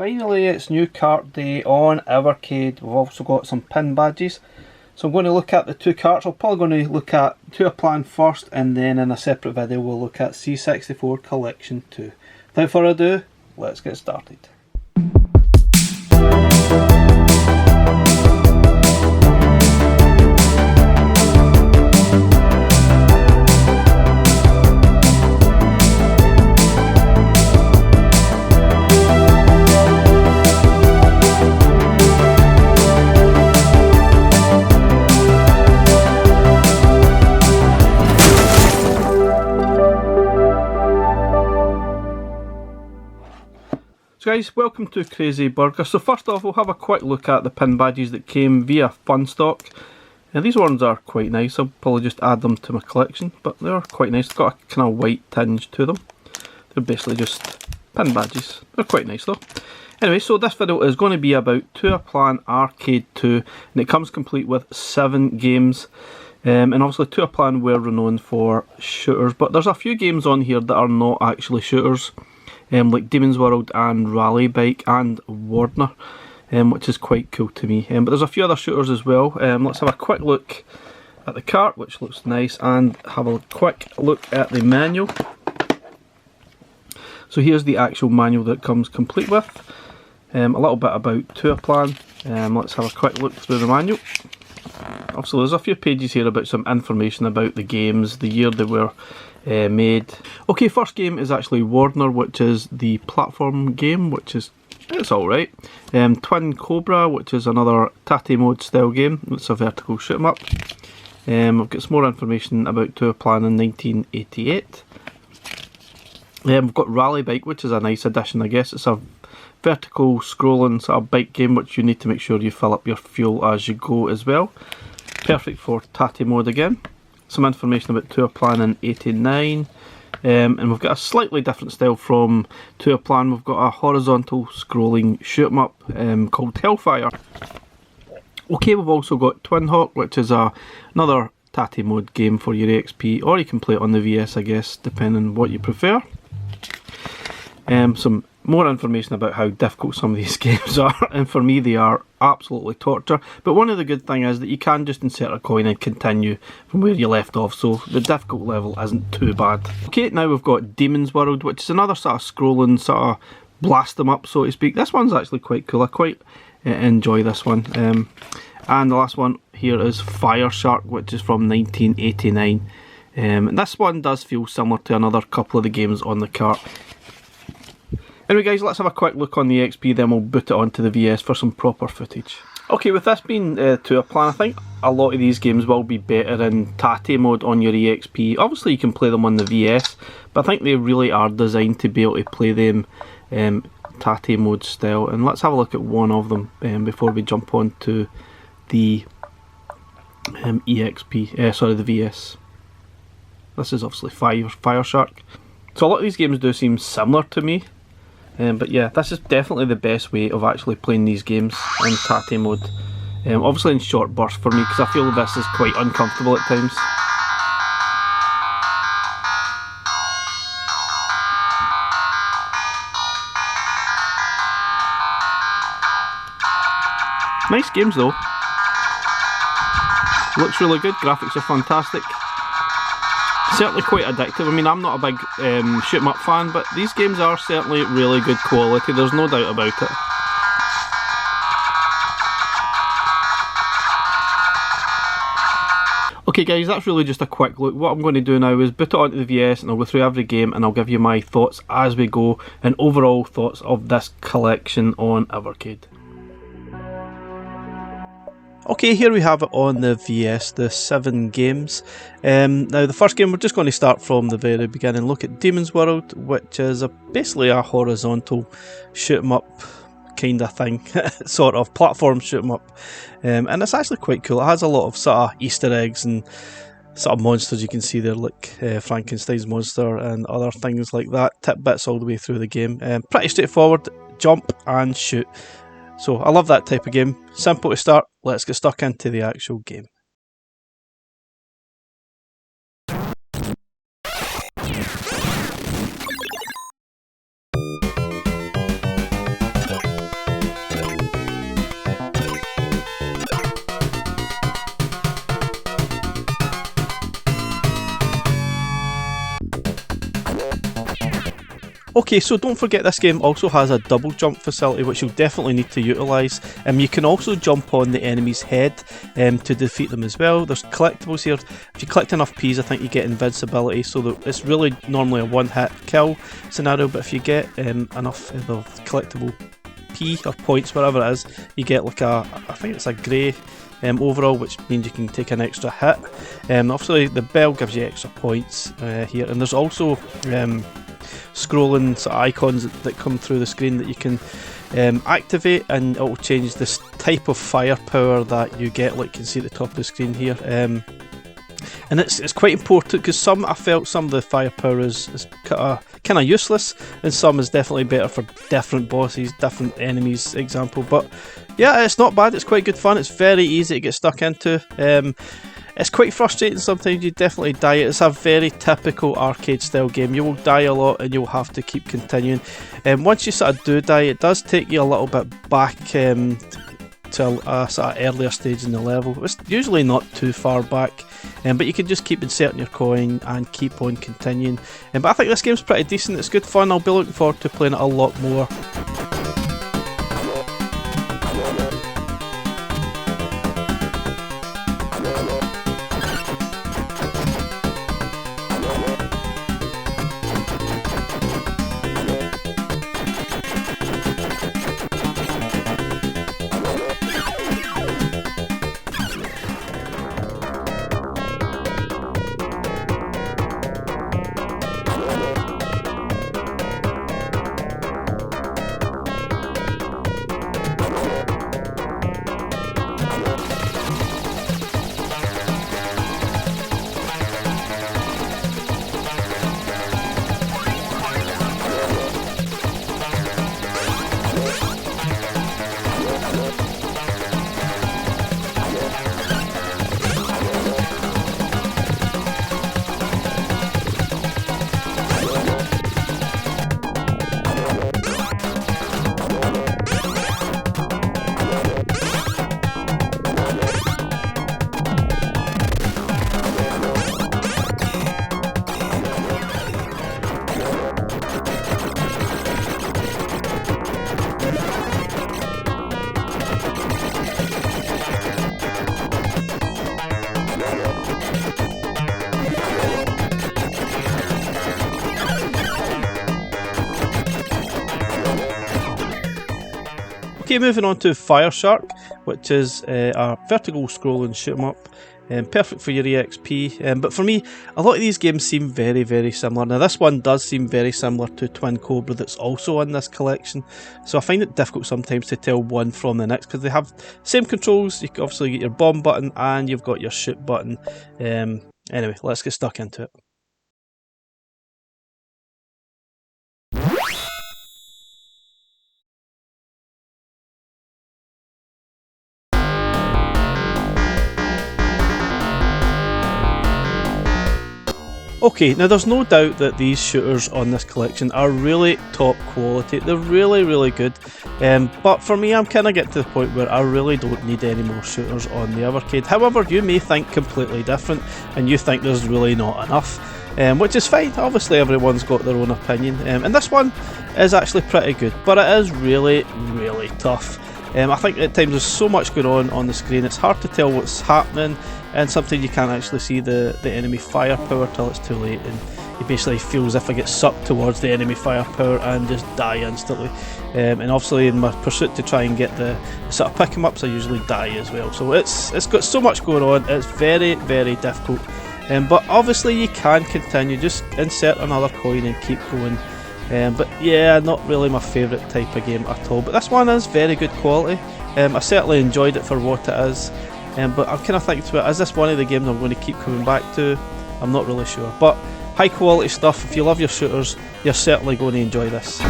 finally it's new cart day on Evercade. We've also got some pin badges. So I'm going to look at the two carts. I'm probably going to look at Toaplan first, and then in a separate video we'll look at C64 Collection 2. Without further ado, let's get started. So guys, welcome to Crazy Burger. So first off, we'll have a quick look at the pin badges that came via Fun Stock. And these ones are quite nice. I'll probably just add them to my collection, but they're quite nice. They've got a kind of white tinge to them. They're basically just pin badges. They're quite nice though. Anyway, so this video is going to be about Toaplan Arcade 2, and it comes complete with 7 games. And obviously Toaplan were renowned for shooters, but there's a few games on here that are not actually shooters. Like Demon's World and Rally Bike and Wardner, which is quite cool to me. But there's a few other shooters as well. Let's have a quick look at the cart, which looks nice, and have a quick look at the manual. So here's the actual manual that it comes complete with. A little bit about Toaplan. Let's have a quick look through the manual. Also, there's a few pages here about some information about the games, the year they were made. Okay, first game is actually Wardner, which is the platform game, which is, it's alright. Twin Cobra, which is another Tate mode style game. It's a vertical shoot 'em up. I've got some more information about Toaplan in 1988. We've got Rally Bike, which is a nice addition, I guess. It's a vertical scrolling sort of bike game, which you need to make sure you fill up your fuel as you go as well. Perfect for Tate mode again. Some information about Toaplan in 89, and we've got a slightly different style from Toaplan. We've got a horizontal scrolling shoot 'em up called Hellfire. Okay, we've also got Twin Hawk, which is another Tate mode game for your EXP, or you can play it on the VS, I guess, depending on what you prefer. Some more information about how difficult some of these games are, and for me they are absolutely torture. But one of the good things is that you can just insert a coin and continue from where you left off, so the difficult level isn't too bad. Okay, now we've got Demon's World, which is another sort of scrolling, sort of blast them up, so to speak. This one's actually quite cool. I quite enjoy this one. And the last one here is Fire Shark, which is from 1989. And this one does feel similar to another couple of the games on the cart. Anyway guys, let's have a quick look on the EXP, then we'll boot it onto the VS for some proper footage. Okay, with this being Toaplan, I think a lot of these games will be better in Tate mode on your EXP. Obviously you can play them on the VS, but I think they really are designed to be able to play them Tate mode style. And let's have a look at one of them before we jump on to the the VS. This is obviously Fire Shark. So a lot of these games do seem similar to me. But yeah, this is definitely the best way of actually playing these games in Tate mode. Obviously in short bursts for me, because I feel this is quite uncomfortable at times. Nice games though. Looks really good, graphics are fantastic. Certainly quite addictive. I mean, I'm not a big shoot 'em up fan, but these games are certainly really good quality, there's no doubt about it. Okay guys, that's really just a quick look. What I'm going to do now is boot it onto the VS and I'll go through every game and I'll give you my thoughts as we go and overall thoughts of this collection on Evercade. Okay, here we have it on the VS, the 7 games. Now the first game, we're just going to start from the very beginning, look at Demon's World, which is basically a horizontal shoot 'em up kind of thing, sort of platform shoot 'em up. And it's actually quite cool. It has a lot of sort of Easter eggs and sort of monsters you can see there, like Frankenstein's monster and other things like that. Tidbits all the way through the game. Pretty straightforward, jump and shoot. So I love that type of game. Simple to start. Let's get stuck into the actual game. Okay, so don't forget this game also has a double jump facility which you'll definitely need to utilise. You can also jump on the enemy's head to defeat them as well. There's collectibles here. If you collect enough P's, I think you get invincibility, so that it's really normally a one-hit kill scenario, but if you get enough of the collectible P or points, whatever it is, you get like I think it's a grey overall, which means you can take an extra hit. Obviously the bell gives you extra points here, and there's also scrolling sort of icons that come through the screen that you can activate, and it will change this type of firepower that you get, like you can see at the top of the screen here. And it's quite important because I felt some of the firepower is kind of useless, and some is definitely better for different bosses, different enemies, example. But yeah, it's not bad. It's quite good fun. It's very easy to get stuck into. It's quite frustrating sometimes. You definitely die. It's a very typical arcade style game. You will die a lot and you'll have to keep continuing. Once you sort of do die, it does take you a little bit back to a sort of earlier stage in the level. It's usually not too far back, but you can just keep inserting your coin and keep on continuing. But I think this game's pretty decent. It's good fun. I'll be looking forward to playing it a lot more. Okay, moving on to Fire Shark, which is a vertical scrolling shoot 'em up, perfect for your EXP. But for me, a lot of these games seem very, very similar. Now this one does seem very similar to Twin Cobra that's also in this collection, so I find it difficult sometimes to tell one from the next because they have same controls. You can obviously get your bomb button and you've got your shoot button. Anyway, let's get stuck into it. Okay, now there's no doubt that these shooters on this collection are really top quality. They're really, really good. But for me, I'm kind of getting to the point where I really don't need any more shooters on the Evercade. However, you may think completely different and you think there's really not enough, which is fine. Obviously, everyone's got their own opinion. And this one is actually pretty good, but it is really, really tough. I think at times there's so much going on the screen, it's hard to tell what's happening, and sometimes you can't actually see the enemy firepower till it's too late, and you basically feel as if I get sucked towards the enemy firepower and just die instantly. And obviously in my pursuit to try and get the sort of pick 'em ups, I usually die as well. So it's got so much going on, it's very, very difficult. But obviously you can continue, just insert another coin and keep going. But yeah, not really my favourite type of game at all. But this one is very good quality. I certainly enjoyed it for what it is. But I'm kind of thinking to it, is this one of the games I'm going to keep coming back to? I'm not really sure. But high quality stuff. If you love your shooters, you're certainly going to enjoy this.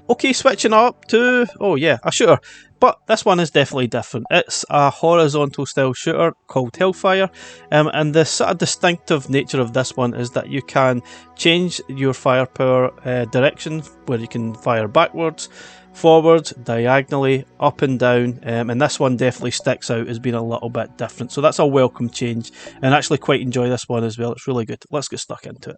Okay, switching up to, oh yeah, a shooter. But this one is definitely different. It's a horizontal style shooter called Hellfire. And the sort of distinctive nature of this one is that you can change your firepower direction, where you can fire backwards, forwards, diagonally, up and down. And this one definitely sticks out as being a little bit different. So that's a welcome change. And I actually quite enjoy this one as well. It's really good. Let's get stuck into it.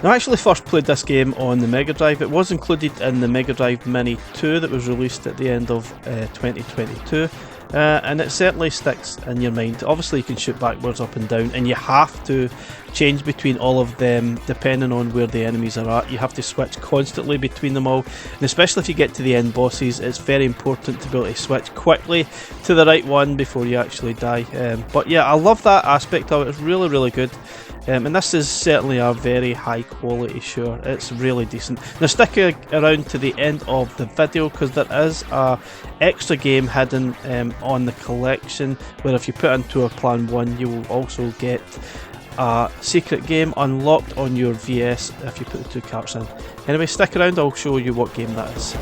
Now, I actually first played this game on the Mega Drive. It was included in the Mega Drive Mini 2 that was released at the end of 2022. And it certainly sticks in your mind. Obviously you can shoot backwards, up and down, and you have to change between all of them depending on where the enemies are at. You have to switch constantly between them all, and especially if you get to the end bosses, it's very important to be able to switch quickly to the right one before you actually die. But yeah, I love that aspect of it. It's really, really good. And this is certainly a very high quality shooter. It's really decent. Now stick around to the end of the video, because there is a extra game hidden on the collection, where if you put in Toaplan 1 you will also get a secret game unlocked on your VS if you put the 2 carts in. Anyway, stick around, I'll show you what game that is.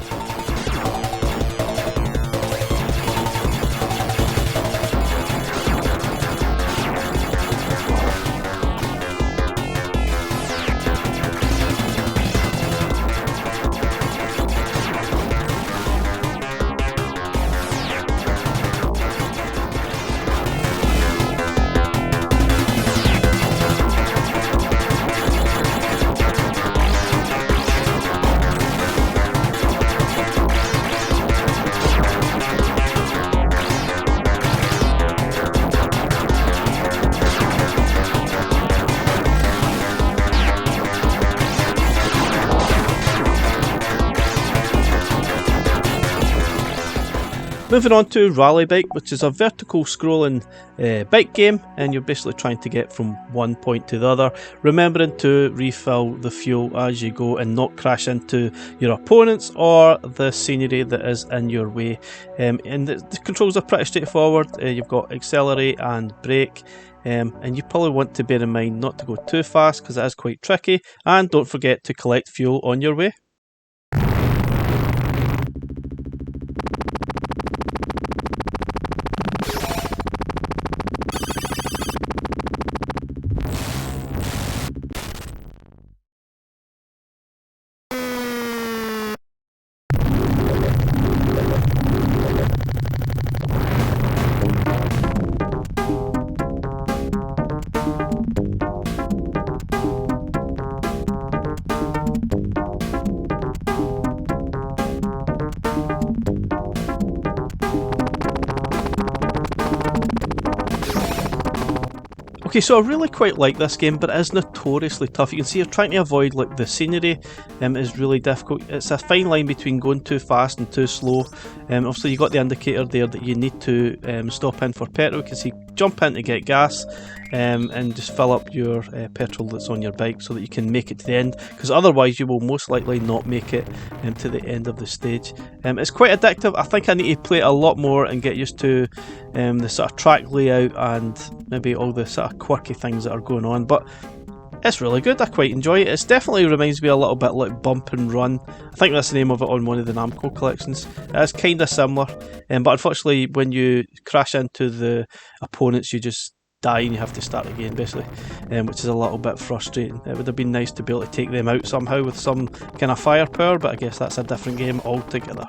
Moving on to Rally Bike, which is a vertical scrolling bike game, and you're basically trying to get from one point to the other, remembering to refill the fuel as you go and not crash into your opponents or the scenery that is in your way. And the controls are pretty straightforward. You've got accelerate and brake. And you probably want to bear in mind not to go too fast, because it is quite tricky, and don't forget to collect fuel on your way. Okay, so I really quite like this game, but it is notoriously tough. You can see you're trying to avoid like the scenery. Is really difficult. It's a fine line between going too fast and too slow. Obviously you got the indicator there that you need to stop in for petrol. You can see jump in to get gas, and just fill up your petrol that's on your bike so that you can make it to the end, because otherwise you will most likely not make it to the end of the stage. It's quite addictive. I think I need to play it a lot more and get used to the sort of track layout and maybe all the sort of quirky things that are going on, but it's really good. I quite enjoy it. It definitely reminds me a little bit like Bump and Run. I think that's the name of it on one of the Namco collections. It's kind of similar, but unfortunately when you crash into the opponents you just die and you have to start again basically, which is a little bit frustrating. It would have been nice to be able to take them out somehow with some kind of firepower, but I guess that's a different game altogether.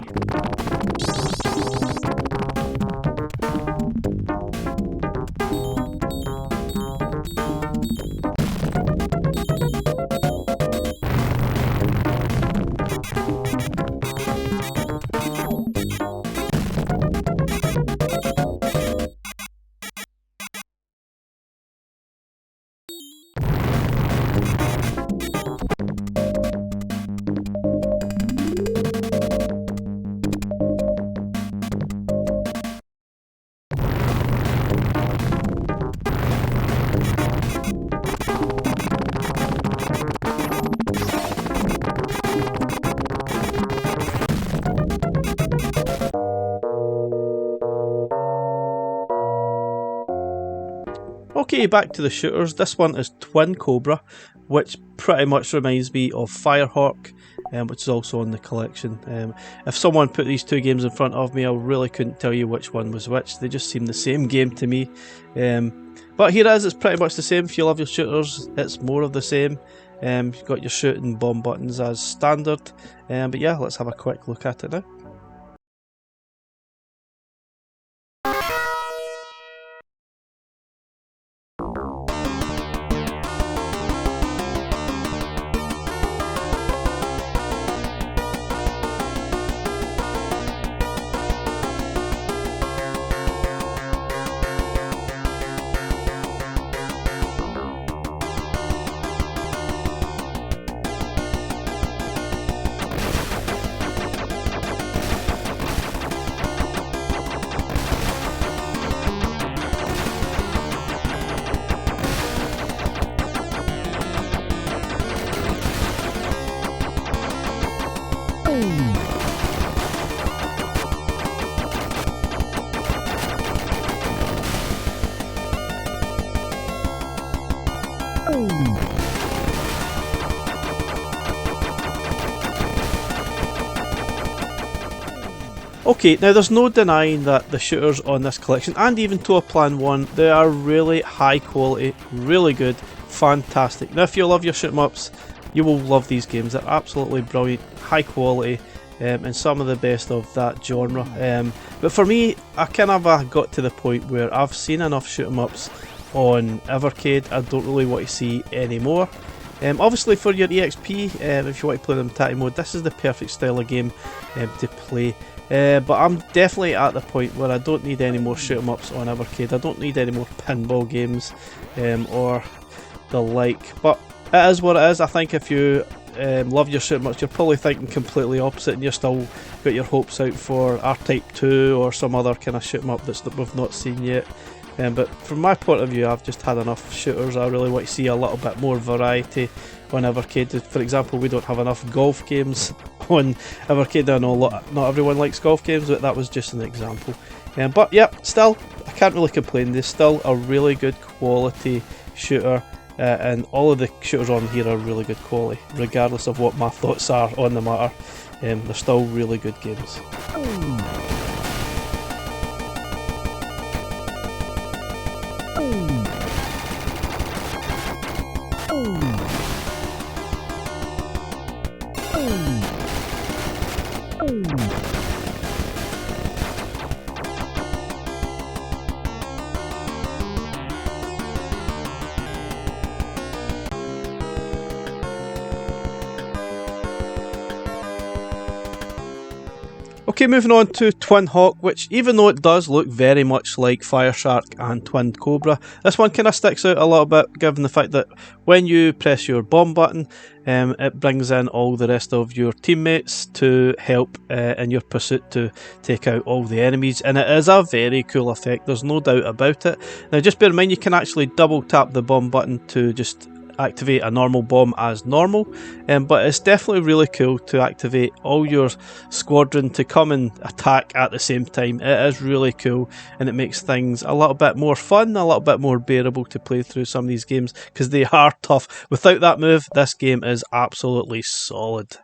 Okay, back to the shooters. This one is Twin Cobra, which pretty much reminds me of Firehawk, which is also on the collection. If someone put these two games in front of me, I really couldn't tell you which one was which. They just seem the same game to me. But here it is, it's pretty much the same. If you love your shooters, it's more of the same. You've got your shoot and bomb buttons as standard. But yeah, let's have a quick look at it now. Okay, now there's no denying that the shooters on this collection, and even Toaplan 1, they are really high quality, really good, fantastic. Now if you love your shoot 'em ups, you will love these games. They're absolutely brilliant, high quality, and some of the best of that genre. But for me, I kind of got to the point where I've seen enough shoot 'em ups on Evercade. I don't really want to see any more. Obviously for your EXP, if you want to play them in tactic mode, this is the perfect style of game to play. But I'm definitely at the point where I don't need any more shoot 'em ups on Evercade. I don't need any more pinball games or the like. But it is what it is. I think if you love your shoot 'em ups, you're probably thinking completely opposite, and you're still got your hopes out for R-Type 2 or some other kind of shoot 'em up that we've not seen yet. But from my point of view, I've just had enough shooters. I really want to see a little bit more variety on Evercade. For example, we don't have enough golf games on Evercade. I know not everyone likes golf games, but that was just an example. But yeah, still, I can't really complain. There's still a really good quality shooter, and all of the shooters on here are really good quality, regardless of what my thoughts are on the matter. They're still really good games. Okay, moving on to Twin Hawk, which even though it does look very much like Fire Shark and Twin Cobra, this one kind of sticks out a little bit, given the fact that when you press your bomb button, it brings in all the rest of your teammates to help in your pursuit to take out all the enemies, and it is a very cool effect, there's no doubt about it. Now just bear in mind, you can actually double tap the bomb button to just activate a normal bomb as normal, but it's definitely really cool to activate all your squadron to come and attack at the same time. It is really cool, and it makes things a little bit more fun, a little bit more bearable to play through some of these games, because they are tough. Without that move, this game is absolutely solid.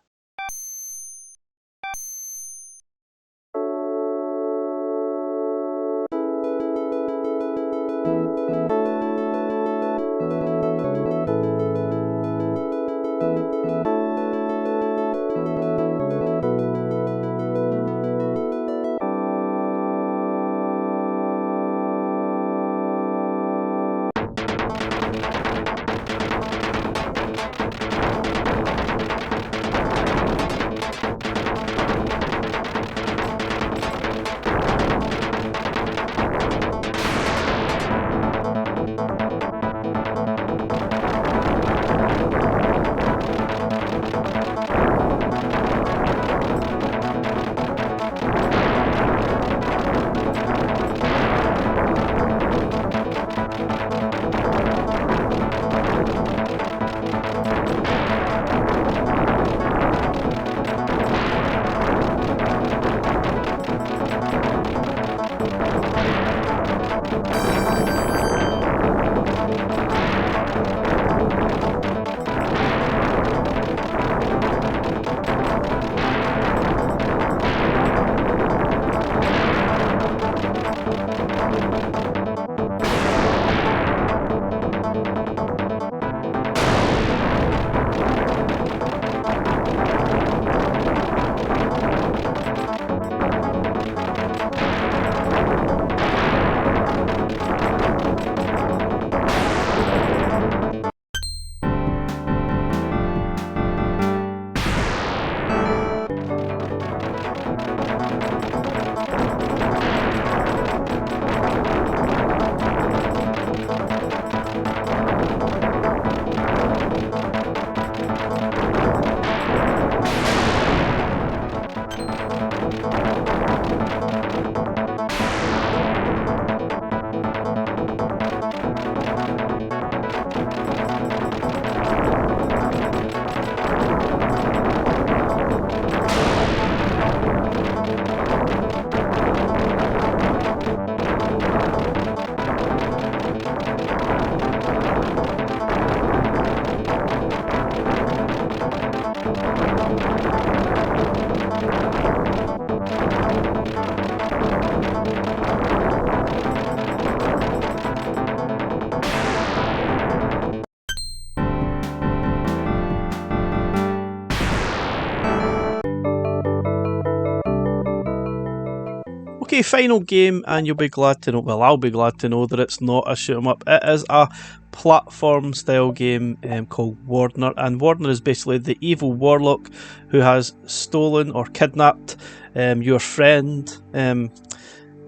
Okay, final game, and you'll be glad to know, well, I'll be glad to know that it's not a shoot 'em up. It is a platform style game called Wardner, and Wardner is basically the evil warlock who has stolen or kidnapped your friend.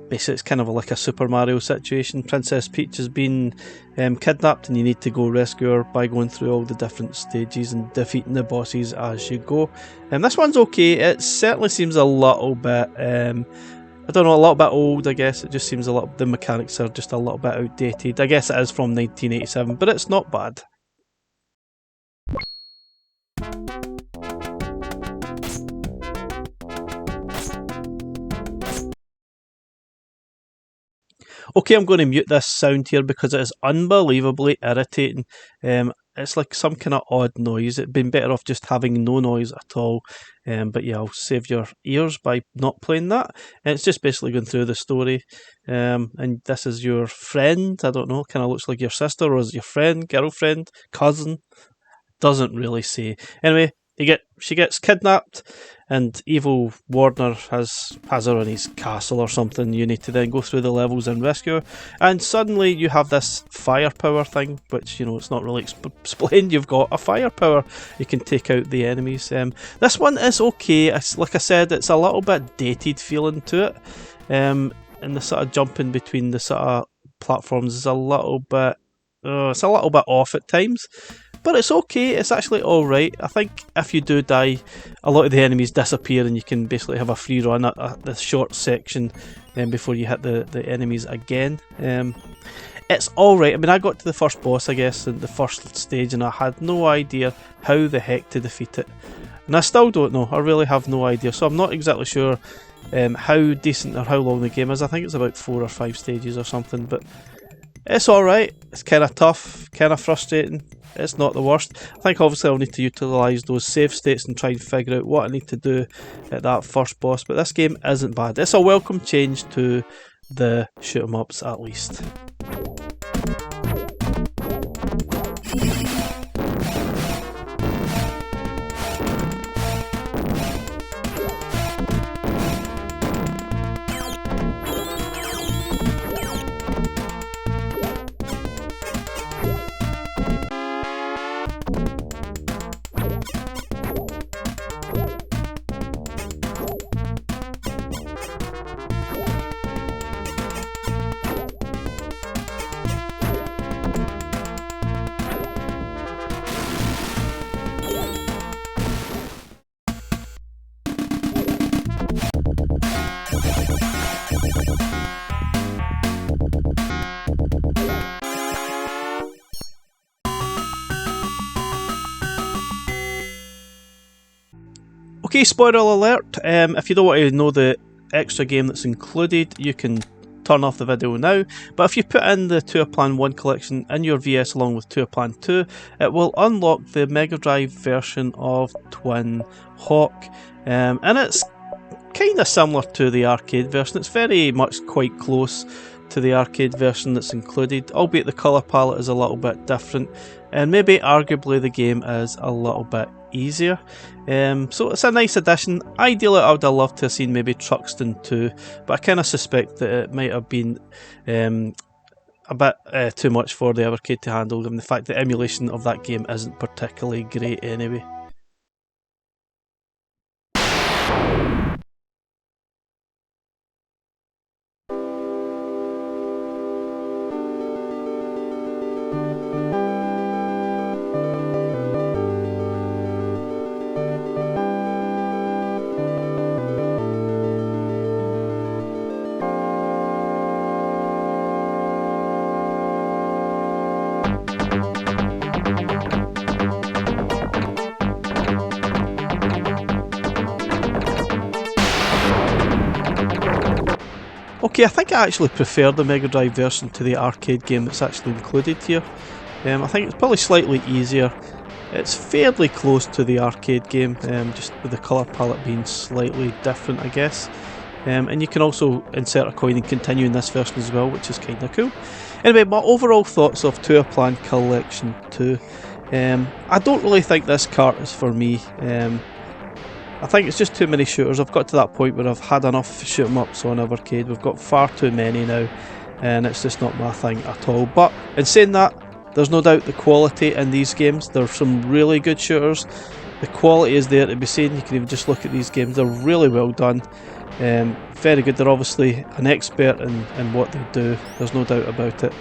Basically, it's kind of like a Super Mario situation. Princess Peach has been kidnapped, and you need to go rescue her by going through all the different stages and defeating the bosses as you go. And this one's okay. It certainly seems a little bit, I don't know, a little bit old, I guess. It just seems a little, the mechanics are just a little bit outdated. I guess it is from 1987, but it's not bad. Okay, I'm going to mute this sound here because it is unbelievably irritating. It's like some kind of odd noise. It'd been better off just having no noise at all. But yeah, I'll save your ears by not playing that. And it's just basically going through the story. And this is your friend. I don't know, kind of looks like your sister, or is it your friend, girlfriend, cousin? Doesn't really say. Anyway, she gets kidnapped, and evil Wardner has her in his castle or something. You need to then go through the levels and rescue her, and suddenly you have this firepower thing, which, you know, it's not really explained. You've got a firepower, you can take out the enemies. This one is okay. Like I said, it's a little bit dated feeling to it, and the sort of jumping between the sort of platforms is a little bit off at times. But it's okay, it's actually alright. I think if you do die, a lot of the enemies disappear and you can basically have a free run at the short section before you hit the enemies again. It's alright. I mean, I got to the first boss, I guess, in the first stage, and I had no idea how the heck to defeat it. And I still don't know, I really have no idea. So I'm not exactly sure how decent or how long the game is. I think it's about 4 or 5 stages or something, but it's alright. It's kind of tough, kind of frustrating. It's not the worst. I think obviously I'll need to utilise those save states and try and figure out what I need to do at that first boss, but this game isn't bad. It's a welcome change to the shoot 'em ups at least. Okay, spoiler alert, if you don't want to know the extra game that's included, you can turn off the video now, but if you put in the Toaplan 1 collection in your VS along with Toaplan 2, it will unlock the Mega Drive version of Twin Hawk, and it's kind of similar to the arcade version. It's very much quite close to the arcade version that's included, albeit the colour palette is a little bit different, and maybe arguably the game is a little bit easier. So it's a nice addition. Ideally I would have loved to have seen maybe Truxton 2, but I kind of suspect that it might have been a bit too much for the Evercade to handle, and the fact that emulation of that game isn't particularly great anyway. Okay, I think I actually prefer the Mega Drive version to the arcade game that's actually included here. I think it's probably slightly easier. It's fairly close to the arcade game, just with the colour palette being slightly different, I guess. And you can also insert a coin and continue in this version as well, which is kind of cool. Anyway, my overall thoughts of Toaplan Collection 2. I don't really think this cart is for me. I think it's just too many shooters. I've got to that point where I've had enough shoot 'em ups on Evercade. We've got far too many now, and it's just not my thing at all. But in saying that, there's no doubt the quality in these games. There are some really good shooters. The quality is there to be seen. You can even just look at these games. They're really well done. Very good. They're obviously an expert in what they do. There's no doubt about it.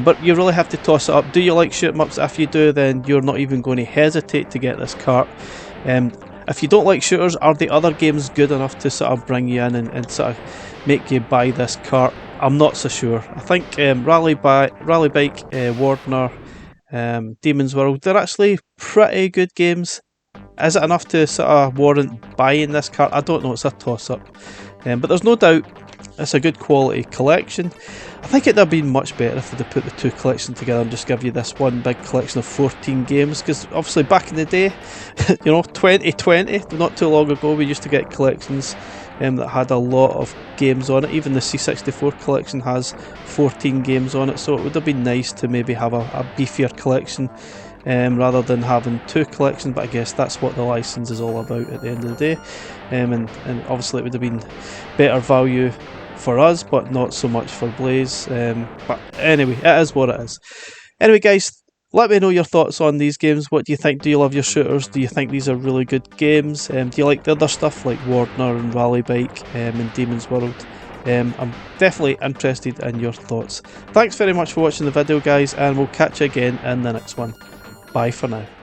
But you really have to toss it up. Do you like shoot 'em ups? If you do, then you're not even going to hesitate to get this cart. If you don't like shooters, are the other games good enough to sort of bring you in and sort of make you buy this cart? I'm not so sure. I think Rally Bike, Wardner, Demon's World, they're actually pretty good games. Is it enough to sort of warrant buying this cart? I don't know, it's a toss-up. But there's no doubt it's a good quality collection. I think it'd have been much better if they'd put the two collections together and just give you this one big collection of 14 games, because obviously back in the day, you know, 2020, not too long ago, we used to get collections that had a lot of games on it. Even the C64 collection has 14 games on it, so it would have been nice to maybe have a beefier collection rather than having two collections, but I guess that's what the license is all about at the end of the day. And obviously it would have been better value for us, but not so much for Blaze. But anyway, it is what it is. Anyway guys, let me know your thoughts on these games. What do you think? Do you love your shooters? Do you think these are really good games? Do you like the other stuff like Wardner and Rally Bike and Demon's World? I'm definitely interested in your thoughts. Thanks very much for watching the video guys, and we'll catch you again in the next one. Bye for now.